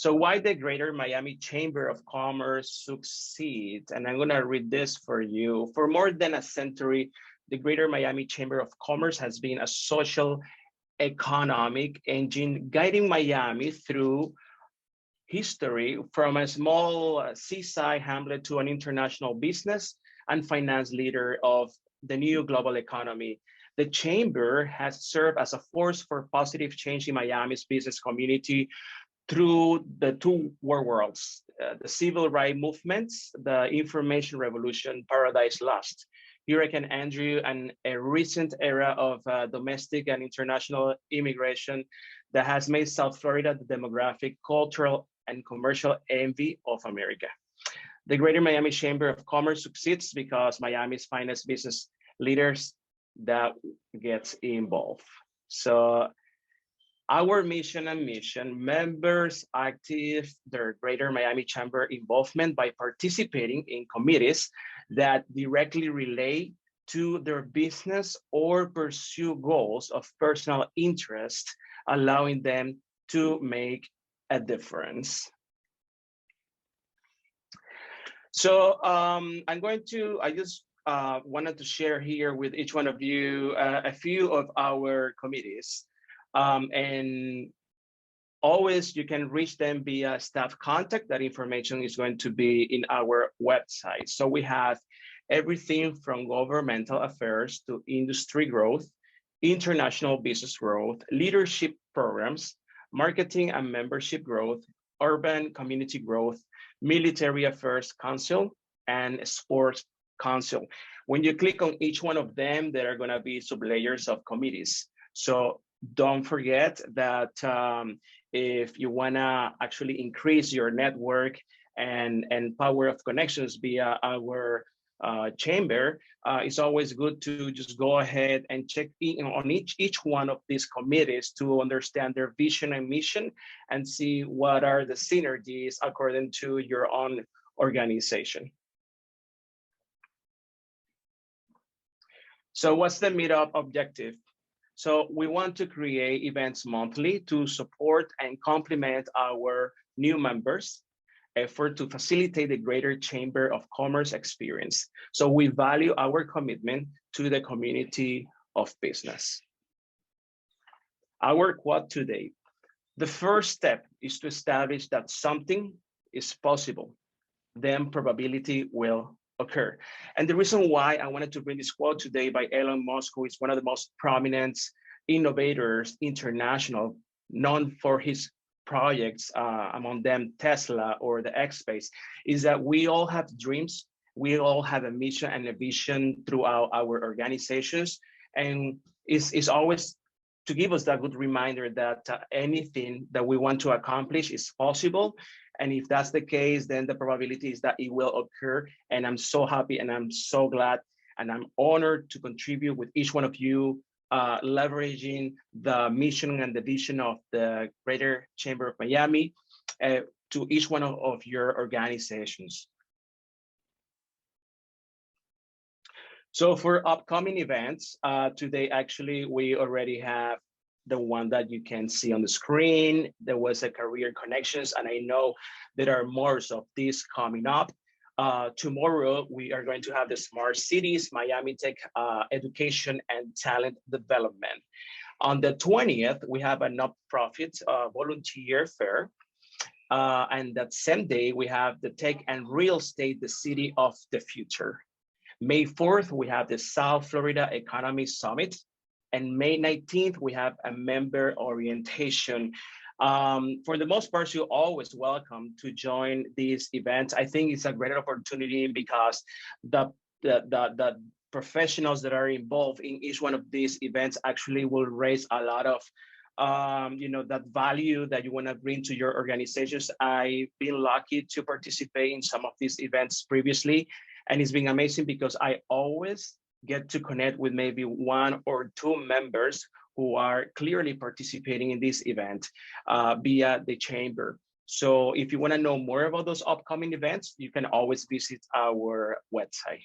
So why the Greater Miami Chamber of Commerce succeeds? And I'm gonna read this for you. For more than a century, the Greater Miami Chamber of Commerce has been a social economic engine guiding Miami through history, from a small seaside hamlet to an international business and finance leader of the new global economy. The Chamber has served as a force for positive change in Miami's business community through the two worlds, the civil rights movements, the information revolution, Paradise Lost, Hurricane Andrew, and a recent era of domestic and international immigration that has made South Florida the demographic, cultural, and commercial envy of America. The Greater Miami Chamber of Commerce succeeds because Miami's finest business leaders that gets involved. So our mission and mission, members active their Greater Miami Chamber involvement by participating in committees that directly relate to their business or pursue goals of personal interest, allowing them to make a difference. So I just wanted to share here with each one of you a few of our committees. And always you can reach them via staff contact. That information is going to be in our website. So we have everything from governmental affairs to industry growth, international business growth, leadership programs, marketing and membership growth, urban community growth, military affairs council, and sports council. When you click on each one of them, there are going to be sublayers of committees. So don't forget that if you want to actually increase your network and power of connections via our chamber, it's always good to just go ahead and check in on each one of these committees to understand their vision and mission and see what are the synergies according to your own organization. So what's the meetup objective? So we want to create events monthly to support and complement our new members' effort to facilitate the Greater Chamber of Commerce experience. So we value our commitment to the community of business. Our quote today: the first step is to establish that something is possible, then probability will occur. And the reason why I wanted to bring this quote today by Elon Musk, who is one of the most prominent innovators international, known for his projects, among them Tesla or the X Space, is that we all have dreams, we all have a mission and a vision throughout our organizations, and it's always to give us that good reminder that anything that we want to accomplish is possible. And if that's the case, then the probability is that it will occur. And I'm so happy and I'm so glad and I'm honored to contribute with each one of you, leveraging the mission and the vision of the Greater Chamber of Miami to each one of your organizations. So for upcoming events, today, actually, we already have the one that you can see on the screen. There was a career connections, and I know there are more of these coming up. Tomorrow, we are going to have the Smart Cities, Miami Tech Education and Talent Development. On the 20th, we have a nonprofit volunteer fair. And that same day, we have the Tech and Real Estate, the City of the Future. May 4th, we have the South Florida Economy Summit. And May 19th, we have a member orientation. For the most part, you're always welcome to join these events. I think it's a great opportunity because the professionals that are involved in each one of these events actually will raise a lot of that value that you want to bring to your organizations. I've been lucky to participate in some of these events previously, and it's been amazing because I always get to connect with maybe one or two members who are clearly participating in this event via the chamber. So if you want to know more about those upcoming events, you can always visit our website.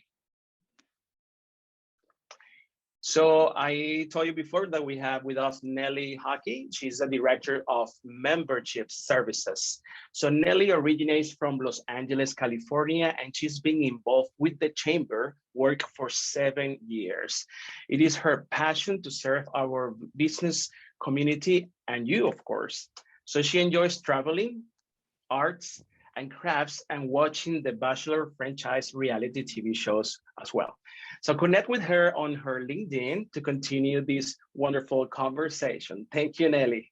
So I told you before that we have with us Nelly Hockey. She's the Director of Membership Services. So Nelly originates from Los Angeles, California, and she's been involved with the Chamber work for 7 years. It is her passion to serve our business community and you, of course. So she enjoys traveling, arts, and crafts, and watching the Bachelor franchise reality TV shows as well. So connect with her on her LinkedIn to continue this wonderful conversation. Thank you, Nelly.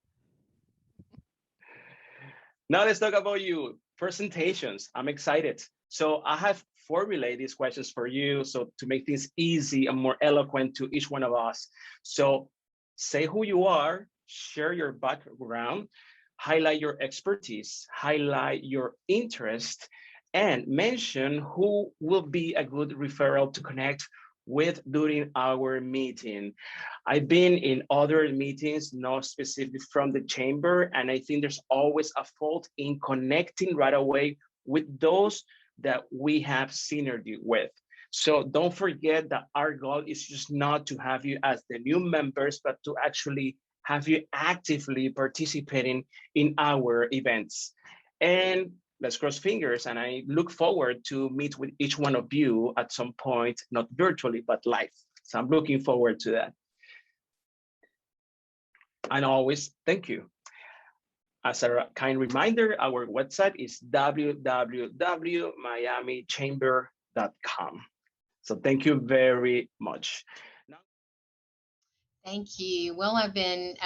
Now let's talk about you. Presentations. I'm excited. So I have formulated these questions for you so to make things easy and more eloquent to each one of us. So say who you are, share your background, highlight your expertise, highlight your interest, and mention who will be a good referral to connect with during our meeting. I've been in other meetings, not specifically from the Chamber, and I think there's always a fault in connecting right away with those that we have synergy with. So don't forget that our goal is just not to have you as the new members, but to actually have you actively participating in our events. And let's cross fingers, and I look forward to meet with each one of you at some point, not virtually, but live. So I'm looking forward to that. And always, thank you. As a kind reminder, our website is www.miamichamber.com. So thank you very much. Thank you. Well, I've been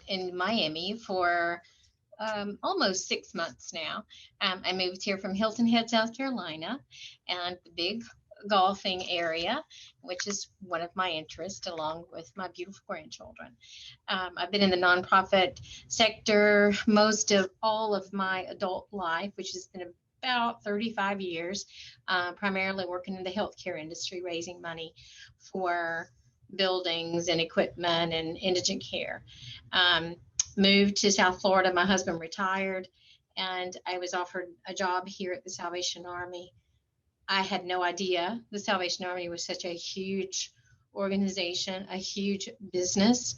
in Miami for almost 6 months now. I moved here from Hilton Head, South Carolina, and the big golfing area, which is one of my interests, along with my beautiful grandchildren. I've been in the nonprofit sector most of all of my adult life, which has been about 35 years, primarily working in the healthcare industry, raising money for buildings and equipment and indigent care. Moved to South Florida. My husband retired, and I was offered a job here at the Salvation Army. I had no idea the Salvation Army was such a huge organization, a huge business,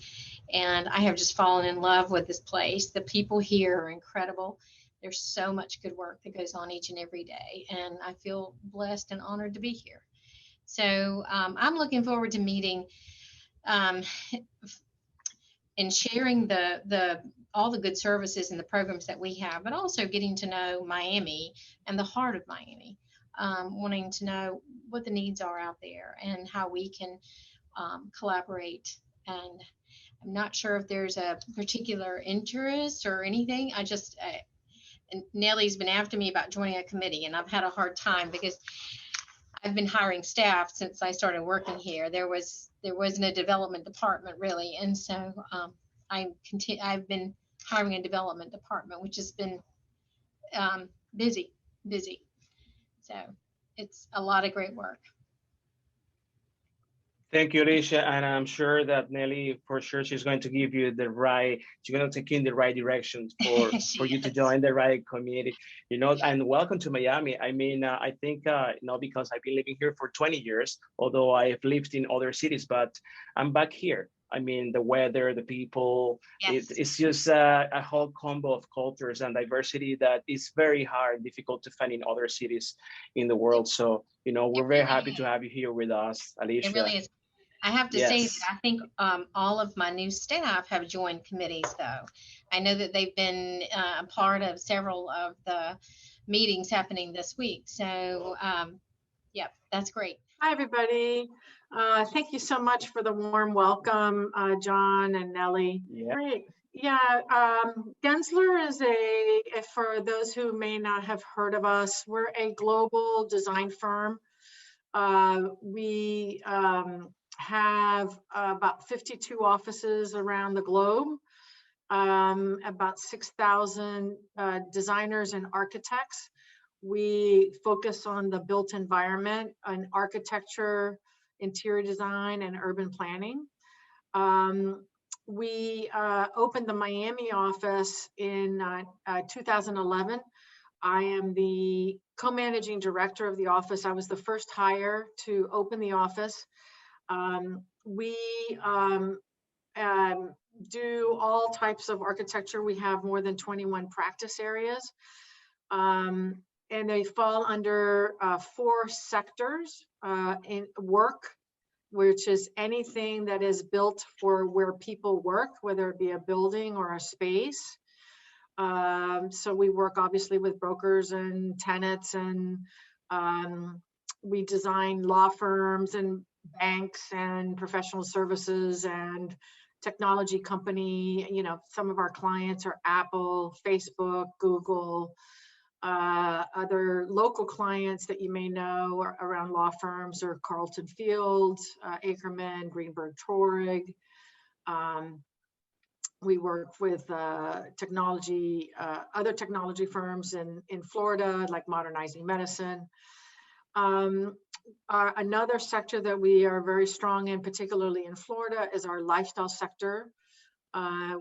and I have just fallen in love with this place. The people here are incredible. There's so much good work that goes on each and every day, and I feel blessed and honored to be here. So I'm looking forward to meeting and sharing all the good services and the programs that we have, but also getting to know Miami and the heart of Miami, wanting to know what the needs are out there and how we can collaborate. And I'm not sure if there's a particular interest or anything. And Nelly's been after me about joining a committee, and I've had a hard time because I've been hiring staff since I started working here. There wasn't a development department really, and so I've been hiring a development department, which has been busy. So it's a lot of great work. Thank you, Alicia, and I'm sure that Nelly, for sure, she's going to give you she's going to take you in the right direction for you to join the right community, and welcome to Miami. I mean, I think, because I've been living here for 20 years, although I've lived in other cities, but I'm back here. I mean, the weather, the people, yes. It's just a whole combo of cultures and diversity that is very difficult to find in other cities in the world. So, we're very happy to have you here with us, Alicia. It really is. I have to say that I think all of my new staff have joined committees, though. I know that they've been a part of several of the meetings happening this week. So, that's great. Hi, everybody. Thank you so much for the warm welcome, John and Nelly. Yeah. Great. Yeah, Gensler is for those who may not have heard of us, we're a global design firm. We have about 52 offices around the globe, about 6,000 designers and architects. We focus on the built environment and architecture, interior design, and urban planning. We opened the Miami office in 2011. I am the co-managing director of the office. I was the first hire to open the office. We do all types of architecture. We have more than 21 practice areas, and they fall under 4 sectors in work, which is anything that is built for where people work, whether it be a building or a space. So we work obviously with brokers and tenants, and we design law firms and banks and professional services and technology company. You know, some of our clients are Apple, Facebook, Google. Other local clients that you may know around law firms are Carlton Fields, Ackerman, Greenberg Traurig. We work with technology, other technology firms in Florida, like Modernizing Medicine. Another sector that we are very strong in, particularly in Florida, is our lifestyle sector.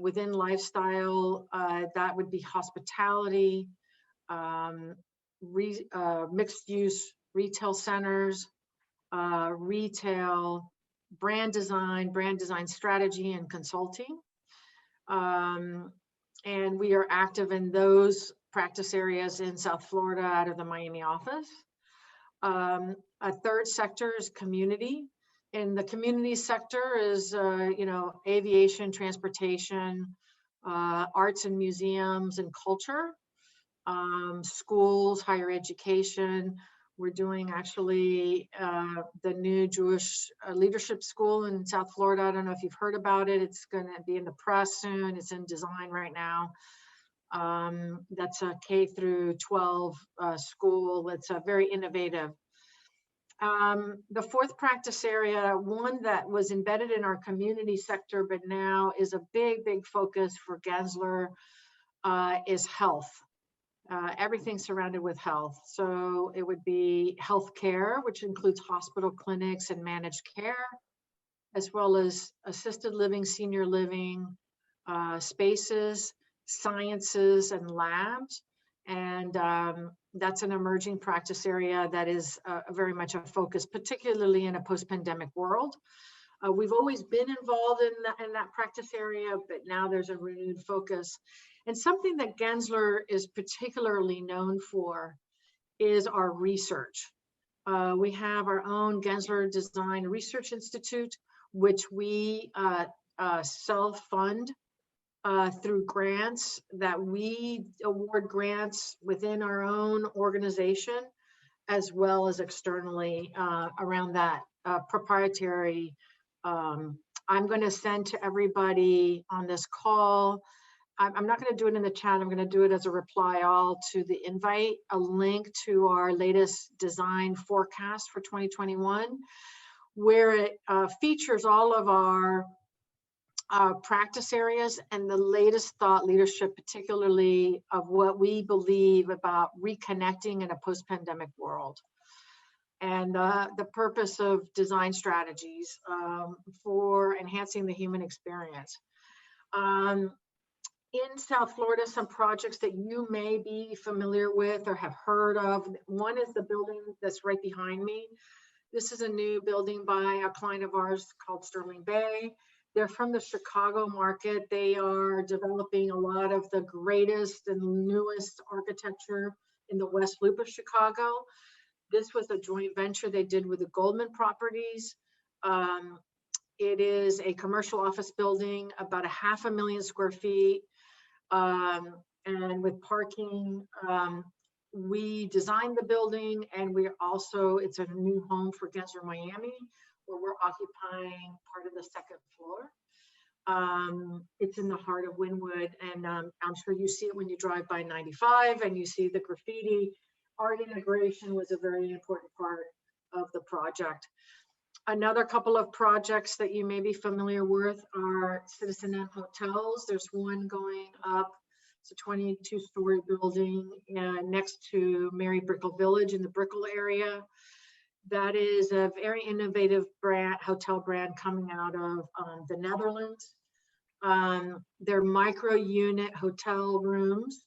Within lifestyle, that would be hospitality, mixed use retail centers, retail, brand design strategy and consulting. And we are active in those practice areas in South Florida out of the Miami office. A third sector is community. In the community sector is, you know, aviation, transportation, arts and museums and culture, schools, higher education. We're doing actually the new Jewish leadership school in South Florida. I don't know if you've heard about it. It's going to be in the press soon. It's in design right now. That's a K through 12 school. It's very innovative. The fourth practice area, one that was embedded in our community sector, but now is a big, big focus for Gensler, is health. Everything surrounded with health. So it would be healthcare, which includes hospital, clinics, and managed care, as well as assisted living, senior living, spaces, sciences, and labs. And that's an emerging practice area that is very much a focus, particularly in a post-pandemic world. We've always been involved in that practice area, but now there's a renewed focus. And something that Gensler is particularly known for is our research. We have our own Gensler Design Research Institute, which we self-fund through grants that we award grants within our own organization, as well as externally around that proprietary. I'm going to send to everybody on this call. I'm not going to do it in the chat. I'm going to do it as a reply all to the invite, a link to our latest design forecast for 2021, where it features all of our practice areas and the latest thought leadership, particularly of what we believe about reconnecting in a post-pandemic world. And the purpose of design strategies for enhancing the human experience. In South Florida, some projects that you may be familiar with or have heard of. One is the building that's right behind me. This is a new building by a client of ours called Sterling Bay. They're from the Chicago market. They are developing a lot of the greatest and newest architecture in the West Loop of Chicago. This was a joint venture they did with the Goldman Properties. It is a commercial office building, about 500,000 square feet. And with parking, we designed the building, and we're also, it's a new home for Gensler Miami, where we're occupying part of the second floor. It's in the heart of Wynwood, and I'm sure you see it when you drive by 95 and you see the graffiti. Art integration was a very important part of the project. Another couple of projects that you may be familiar with are citizen-owned hotels. There's one going up. It's a 22-story building next to Mary Brickell Village in the Brickell area. That is a very innovative brand, hotel brand coming out of the Netherlands. They're micro-unit hotel rooms,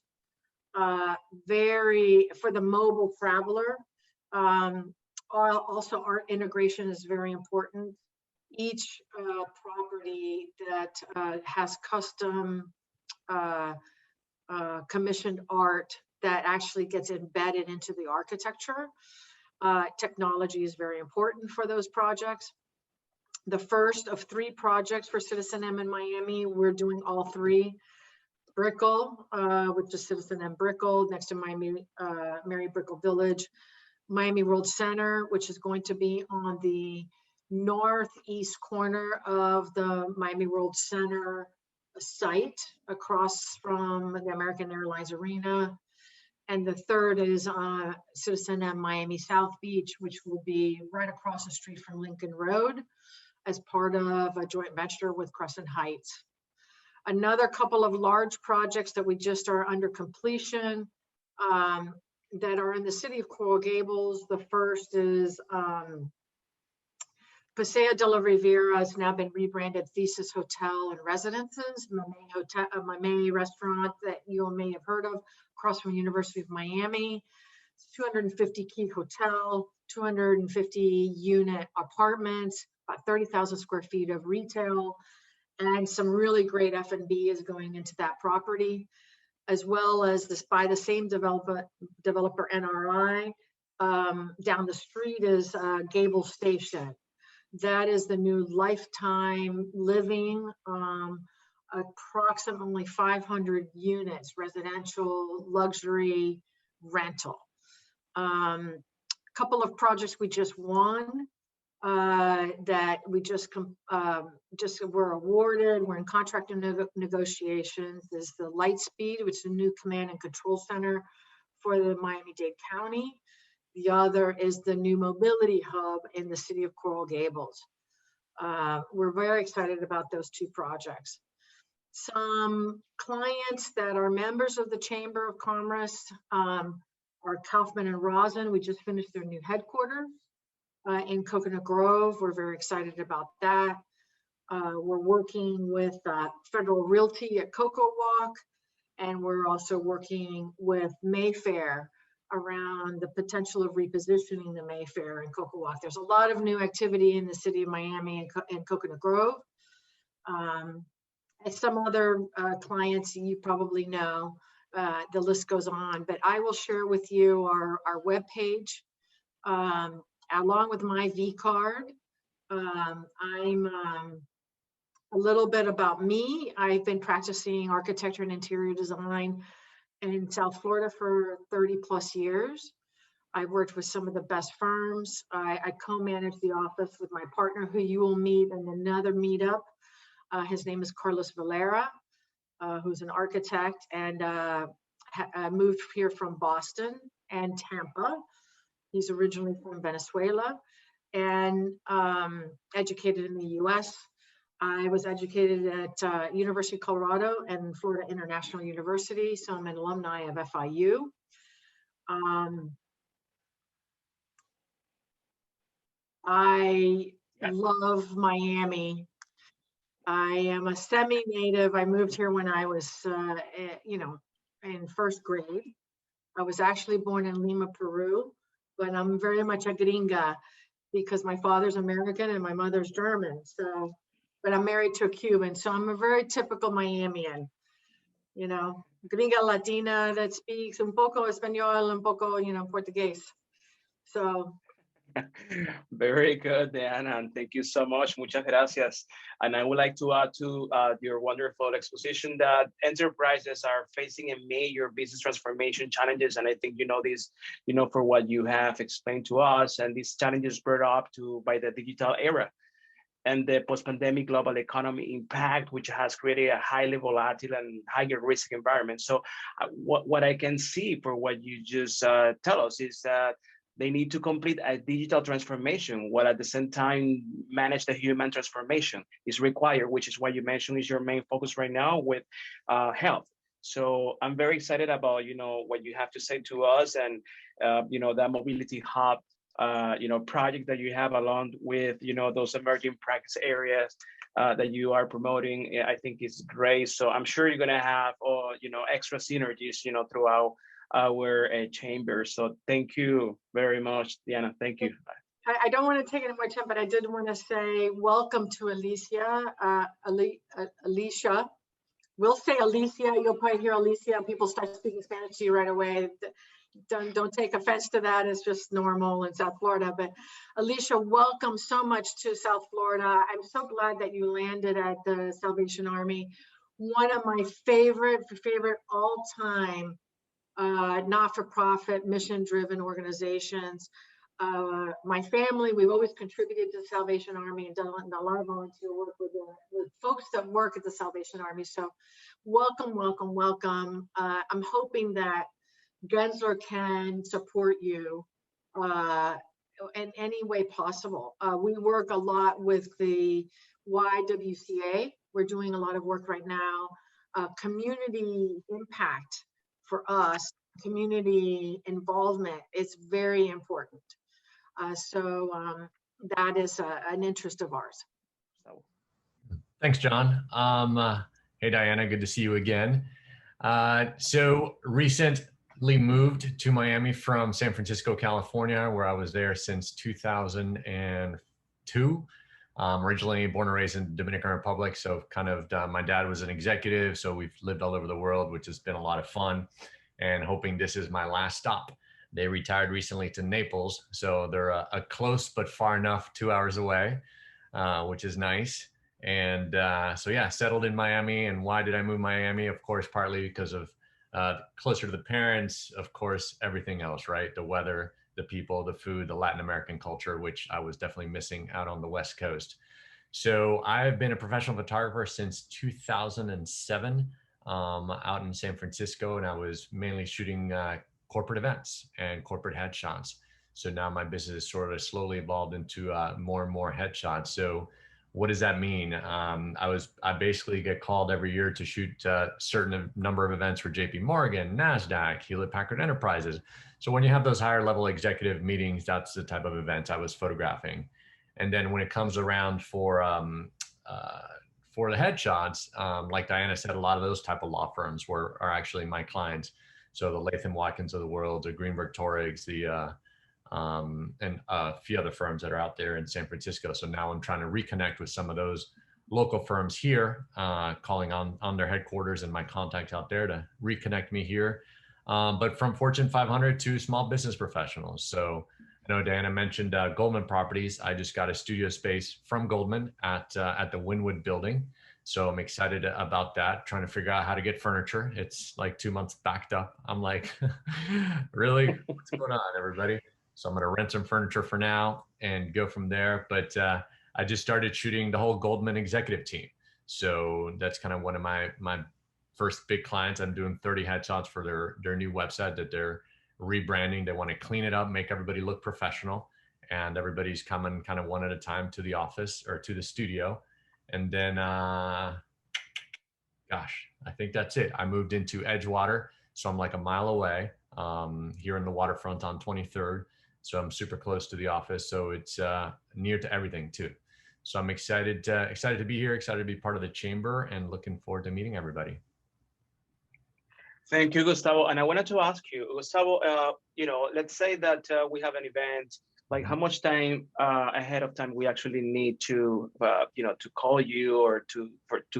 very for the mobile traveler. Also, art integration is very important. each property that has custom commissioned art that actually gets embedded into the architecture. Technology is very important for those projects. The first of 3 projects for Citizen M in Miami, we're doing all 3. Brickell, which is Citizen M Brickell, next to Miami, Mary Brickell Village. Miami World Center, which is going to be on the northeast corner of the Miami World Center site, across from the American Airlines Arena. And the third is Citizen M Miami South Beach, which will be right across the street from Lincoln Road as part of a joint venture with Crescent Heights. Another couple of large projects that we just are under completion that are in the city of Coral Gables. The first is Paseo de la Riviera has now been rebranded Thesis Hotel and Residences, Mamey restaurant that you may have heard of, across from University of Miami. It's 250 key hotel, 250 unit apartments, about 30,000 square feet of retail, and some really great F&B is going into that property, as well as this by the same developer NRI. Down the street is Gable Station. That is the new Lifetime Living, approximately 500 units, residential, luxury, rental. Couple of projects we just won that we just were awarded. We're in contract negotiations. There's the Lightspeed, which is a new command and control center for the Miami-Dade County. The other is the new mobility hub in the city of Coral Gables. We're very excited about those 2 projects. Some clients that are members of the Chamber of Commerce are Kaufman and Rosin. We just finished their new headquarters in Coconut Grove. We're very excited about that. We're working with Federal Realty at Coco Walk, and we're also working with Mayfair around the potential of repositioning the Mayfair and Coco Walk. There's a lot of new activity in the city of Miami and Coconut Grove. And some other clients you probably know, the list goes on, but I will share with you our webpage along with my V card. I'm a little bit about me. I've been practicing architecture and interior design in South Florida for 30 plus years. I've worked with some of the best firms. I co-manage the office with my partner, who you will meet in another meetup. His name is Carlos Valera, who's an architect, and moved here from Boston and Tampa. He's originally from Venezuela and educated in the US. I was educated at University of Colorado and Florida International University, so I'm an alumni of FIU. I love Miami. I am a semi-native. I moved here when I was, in first grade. I was actually born in Lima, Peru, but I'm very much a gringa because my father's American and my mother's German. So, but I'm married to a Cuban, so I'm a very typical Miamian, gringa Latina that speaks un poco Espanol, un poco, Portuguese. So. Very good, Diana, and thank you so much. Muchas gracias. And I would like to add to your wonderful exposition that enterprises are facing a major business transformation challenges. And I think you know this, for what you have explained to us, and these challenges brought up by the digital era and the post-pandemic global economy impact, which has created a highly volatile and higher risk environment. So what I can see for what you just tell us is that they need to complete a digital transformation, while at the same time manage the human transformation is required, which is what you mentioned is your main focus right now with health. So I'm very excited about, what you have to say to us, and, that mobility hub, project that you have along with, those emerging practice areas that you are promoting. I think is great. So I'm sure you're going to have, extra synergies, throughout our chamber. So thank you very much, Diana. Thank you. I don't want to take any more time, but I did want to say welcome to Alicia. Alicia. We'll say Alicia. You'll probably hear Alicia and people start speaking Spanish to you right away. Don't take offense to that. It's just normal in South Florida. But Alicia, welcome so much to South Florida. I'm so glad that you landed at the Salvation Army. One of my favorite all-time not-for-profit, mission-driven organizations. My family, we've always contributed to the Salvation Army and done a lot of volunteer work with folks that work at the Salvation Army. So welcome, welcome, welcome. I'm hoping that Gensler can support you in any way possible. We work a lot with the YWCA. We're doing a lot of work right now. Community impact for us, community involvement is very important. So that is an interest of ours. Thanks, John. Hey, Diana, good to see you again. So recently moved to Miami from San Francisco, California, where I was there since 2002. Originally born and raised in the Dominican Republic. So kind of my dad was an executive. So we've lived all over the world, which has been a lot of fun, and hoping this is my last stop. They retired recently to Naples. So they're a close but far enough 2 hours away, which is nice. And so yeah, settled in Miami. And why did I move Miami? Of course, partly because of closer to the parents, of course, everything else, right? The weather, the people, the food, the Latin American culture, which I was definitely missing out on the West Coast. So I've been a professional photographer since 2007 out in San Francisco, and I was mainly shooting corporate events and corporate headshots. So now my business has sort of slowly evolved into more and more headshots. So what does that mean? I basically get called every year to shoot a certain number of events for JP Morgan, NASDAQ, Hewlett Packard Enterprises. So when you have those higher level executive meetings, that's the type of event I was photographing. And then when it comes around for the headshots, like Diana said, a lot of those type of law firms are actually my clients. So the Latham Watkins of the world, the Greenberg Torrigs, and a few other firms that are out there in San Francisco. So now I'm trying to reconnect with some of those local firms here, calling on their headquarters and my contacts out there to reconnect me here. But from Fortune 500 to small business professionals. So I know Diana mentioned Goldman Properties. I just got a studio space from Goldman at the Wynwood building. So I'm excited about that, trying to figure out how to get furniture. It's like 2 months backed up. I'm like, really? What's going on, everybody? So I'm going to rent some furniture for now and go from there. But I just started shooting the whole Goldman executive team. So that's kind of one of my first big clients. I'm doing 30 headshots for their new website that they're rebranding. They want to clean it up, make everybody look professional. And everybody's coming kind of one at a time to the office or to the studio. And then, gosh, I think that's it. I moved into Edgewater. So I'm like a mile away here in the waterfront on 23rd. So I'm super close to the office. So it's near to everything too. So I'm excited to be here, excited to be part of the chamber, and looking forward to meeting everybody. Thank you, Gustavo. And I wanted to ask you, Gustavo, let's say that we have an event, like how much time ahead of time we actually need to, to call you or to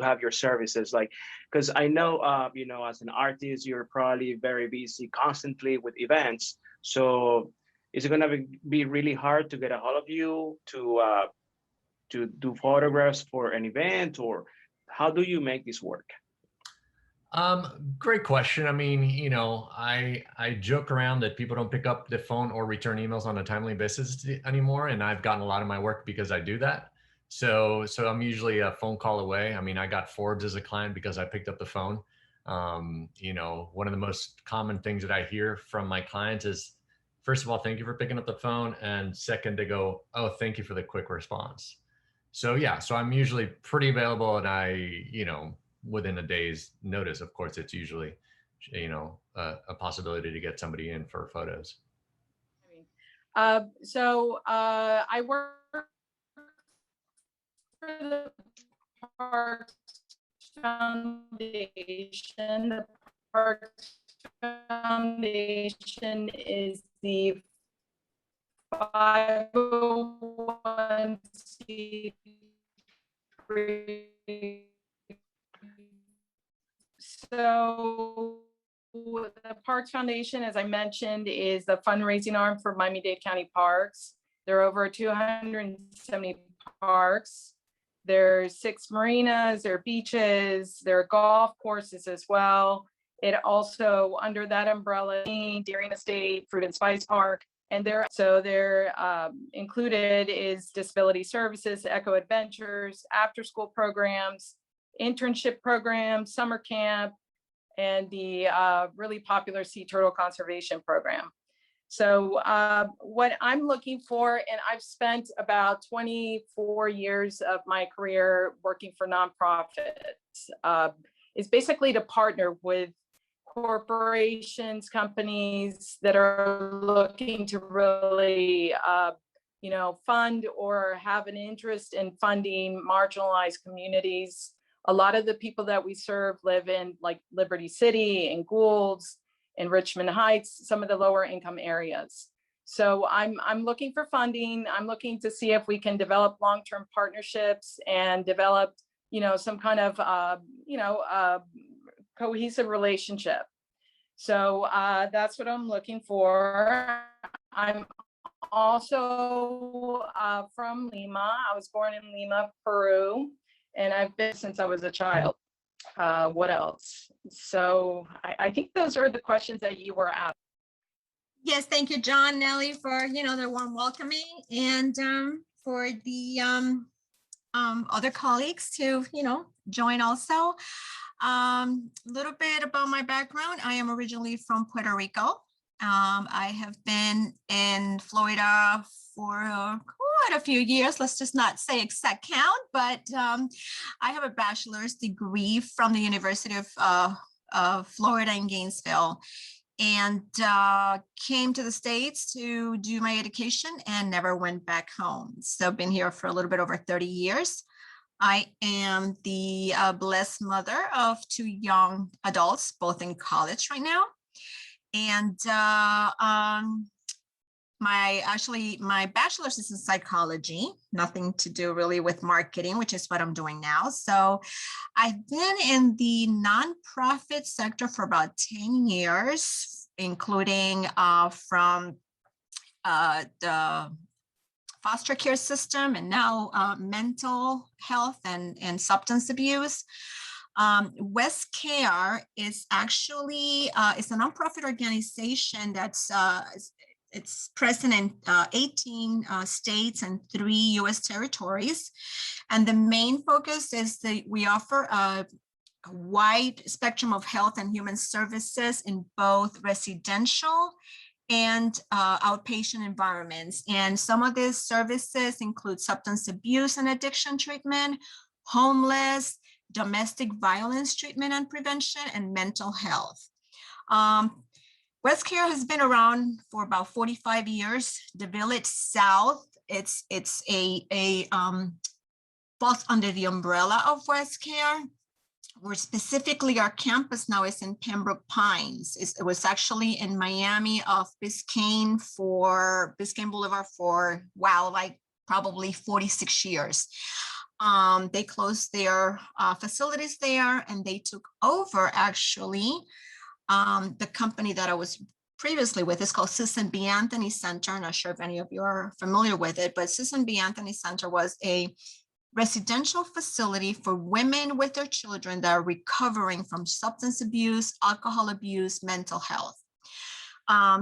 have your services, like, because I know, as an artist, you're probably very busy constantly with events. So is it going to be really hard to get a hold of you to do photographs for an event, or how do you make this work? Great question. I mean, I joke around that people don't pick up the phone or return emails on a timely basis anymore. And I've gotten a lot of my work because I do that. So I'm usually a phone call away. I mean, I got Forbes as a client because I picked up the phone. One of the most common things that I hear from my clients is, first of all, thank you for picking up the phone. And second, they go, oh, thank you for the quick response. So yeah, so I'm usually pretty available, and within a day's notice, of course, it's usually, a possibility to get somebody in for photos. I work for the Parks Foundation. The Parks Foundation is the 501c3. So the Parks Foundation, as I mentioned, is the fundraising arm for Miami-Dade County Parks. There are over 270 parks. There's 6 marinas, there are beaches, there are golf courses as well. It also, under that umbrella, Deering Estate, Fruit and Spice Park, and they're included is disability services, eco adventures, after school programs, internship programs, summer camp, and the really popular sea turtle conservation program. So what I'm looking for, and I've spent about 24 years of my career working for nonprofits, is basically to partner with corporations, companies that are looking to really, fund or have an interest in funding marginalized communities. A lot of the people that we serve live in like Liberty City and Goulds and Richmond Heights, some of the lower income areas. So I'm looking for funding. I'm looking to see if we can develop long-term partnerships and develop, some kind of, cohesive relationship. So that's what I'm looking for. I'm also from Lima. I was born in Lima, Peru, and I've been since I was a child. What else? So I think those are the questions that you were asking. Yes, thank you, John, Nellie, for the warm welcoming, and for the other colleagues to join also. A little bit about my background. I am originally from Puerto Rico. I have been in Florida for quite a few years. Let's just not say exact count, but I have a bachelor's degree from the University of Florida in Gainesville, and came to the States to do my education and never went back home. So I've been here for a little bit over 30 years. I am the blessed mother of 2 young adults, both in college right now. And my bachelor's is in psychology, nothing to do really with marketing, which is what I'm doing now. So I've been in the nonprofit sector for about 10 years, including from the foster care system and now mental health and substance abuse. West Care is actually it's a nonprofit organization that's it's present in 18 states and 3 U.S. territories, and the main focus is that we offer a wide spectrum of health and human services in both residential and outpatient environments. And some of these services include substance abuse and addiction treatment, homeless, domestic violence treatment and prevention, and mental health. West Care has been around for about 45 years. The Village South, it's falls under the umbrella of West Care. We're specifically, our campus now is in Pembroke Pines. It was actually in Miami off Biscayne Boulevard for, wow, like probably 46 years. They closed their facilities there, and they took over actually the company that I was previously with. It's called Susan B. Anthony Center. I'm not sure if any of you are familiar with it, but Susan B. Anthony Center was a residential facility for women with their children that are recovering from substance abuse, alcohol abuse, mental health.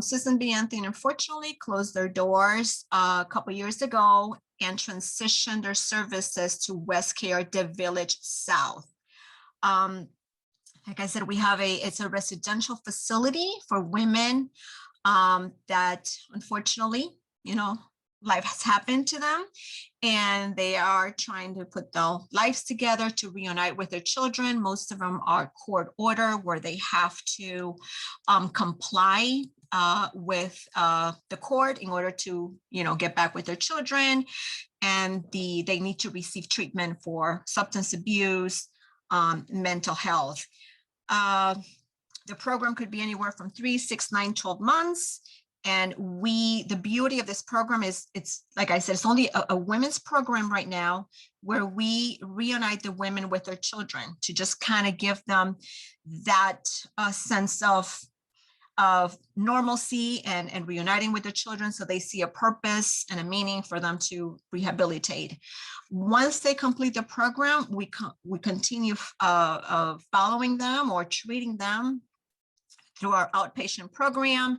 Susan B. Anthony unfortunately closed their doors a couple years ago and transitioned their services to West Care, the Village South. Like I said, it's a residential facility for women that unfortunately, life has happened to them, and they are trying to put their lives together to reunite with their children. Most of them are court order where they have to comply with the court in order to, get back with their children, and they need to receive treatment for substance abuse, mental health. The program could be anywhere from 3, 6, 9, 12 months. And the beauty of this program is, it's like I said, it's only a women's program right now, where we reunite the women with their children to just kind of give them that sense of normalcy and reuniting with their children, so they see a purpose and a meaning for them to rehabilitate. Once they complete the program, we continue following them or treating them through our outpatient program.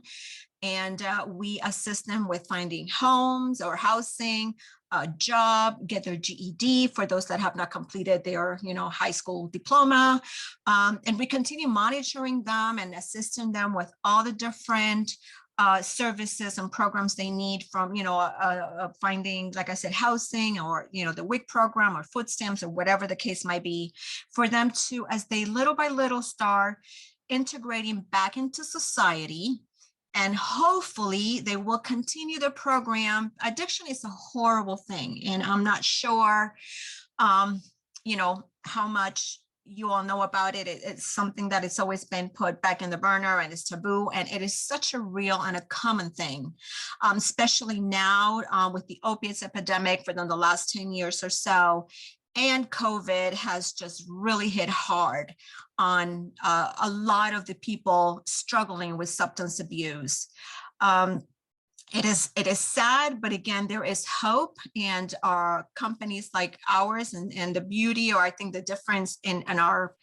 And we assist them with finding homes or housing, a job, get their GED for those that have not completed their, high school diploma. And we continue monitoring them and assisting them with all the different services and programs they need, from, finding, like I said, housing, or, the WIC program, or food stamps, or whatever the case might be, for them to, as they little by little start integrating back into society. And hopefully they will continue the program. Addiction is a horrible thing. And I'm not sure, how much you all know about it. It's something that it's always been put back in the burner, and it's taboo. And it is such a real and a common thing, especially now with the opiates epidemic for the last 10 years or so. And COVID has just really hit hard on a lot of the people struggling with substance abuse. It is sad, but again, there is hope. And our companies like ours, and the beauty, or I think the difference in our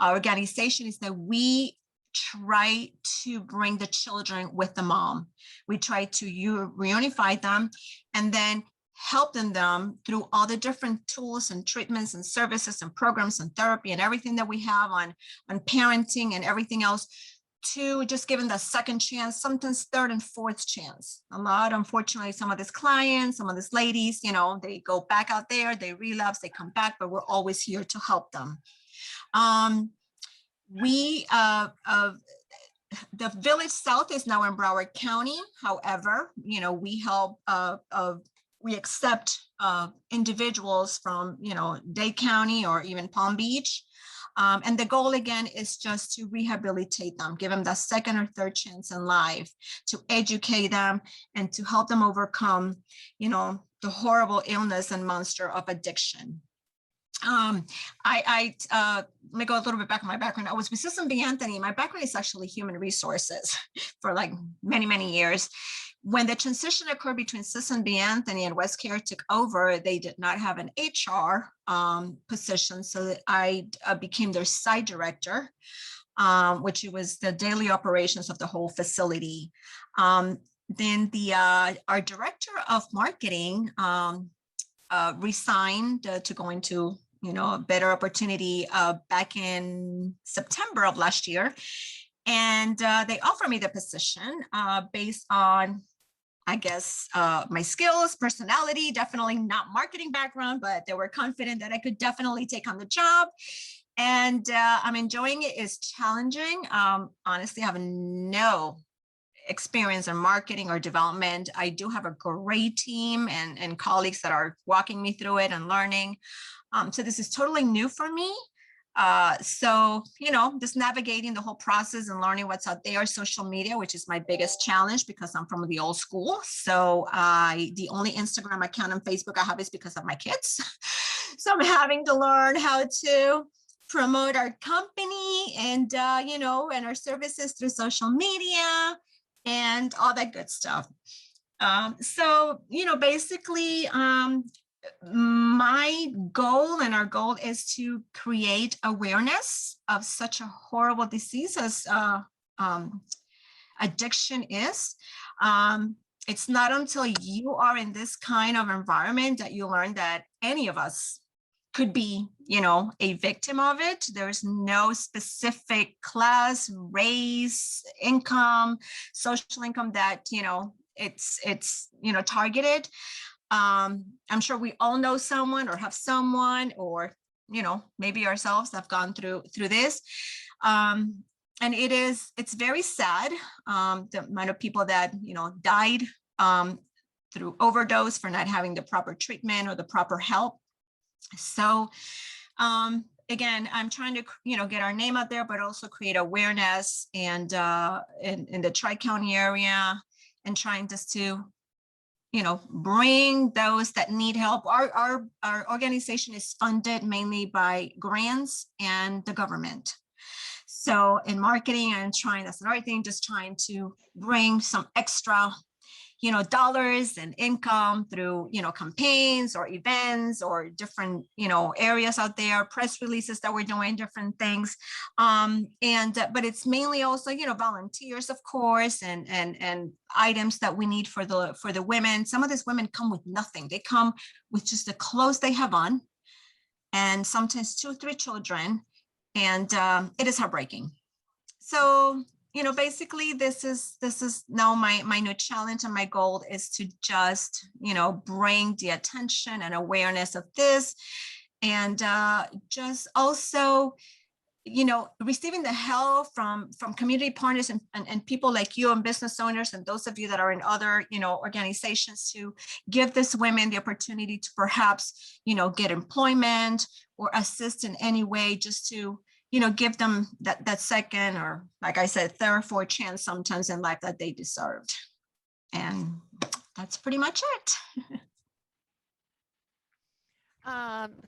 organization, is that we try to bring the children with the mom. We try to reunify them, and then helping them through all the different tools and treatments and services and programs and therapy and everything that we have on parenting and everything else, to just give them the second chance, sometimes third and fourth chance. Unfortunately, some of these clients, some of these ladies, they go back out there, they relapse, they come back, but we're always here to help them. The Village South is now in Broward County. However, we help we accept individuals from, Dade County or even Palm Beach. And the goal, again, is just to rehabilitate them, give them that second or third chance in life, to educate them and to help them overcome, the horrible illness and monster of addiction. Let me go a little bit back on my background. I was with Susan B. Anthony. My background is actually human resources for like many, many years. When the transition occurred between Susan B. Anthony and West Care took over, they did not have an HR position. So I became their site director, which was the daily operations of the whole facility. Then our director of marketing resigned to go into a better opportunity back in September of last year. And they offered me the position based on, I guess, my skills, personality, definitely not marketing background, but they were confident that I could definitely take on the job. And I'm enjoying it. It's challenging. Honestly, I have no experience in marketing or development. I do have a great team and colleagues that are walking me through it and learning. So this is totally new for me. So, just navigating the whole process and learning what's out there, social media, which is my biggest challenge because I'm from the old school. So the only Instagram account and Facebook I have is because of my kids. So I'm having to learn how to promote our company and, and our services through social media and all that good stuff. So, basically, my goal and our goal is to create awareness of such a horrible disease as addiction is. It's not until you are in this kind of environment that you learn that any of us could be, a victim of it. There's no specific class, race, income, social income that, it's targeted. I'm sure we all know someone or have someone, or, maybe ourselves have gone through this. And it's very sad, the amount of people that, died through overdose for not having the proper treatment or the proper help. So, again, I'm trying to, get our name out there, but also create awareness and in the Tri-County area and trying just to, you know, bring those that need help. Our organization is funded mainly by grants and the government. So in marketing, I'm trying, that's another thing, just trying to bring some extra, you know, dollars and income through, you know, campaigns or events or different, you know, areas out there, press releases that we're doing, different things. But it's mainly also, you know, volunteers, of course, and items that we need for the women. Some of these women come with nothing. They come with just the clothes they have on, and sometimes 2 or 3 children. And it is heartbreaking. So, you know, basically this is now my new challenge, and my goal is to just, you know, bring the attention and awareness of this, and just also, you know, receiving the help from community partners and people like you and business owners and those of you that are in other, you know, organizations, to give these women the opportunity to perhaps, you know, get employment or assist in any way, just to, you know, give them that second, or like I said, third, fourth chance sometimes in life that they deserved. And that's pretty much it.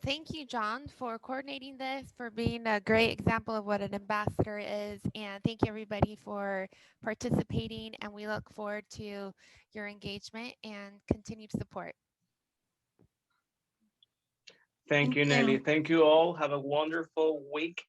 Thank you, John, for coordinating this, for being a great example of what an ambassador is. And thank you, everybody, for participating. And we look forward to your engagement and continued support. Thank you, Nelly. Thank you all. Have a wonderful week.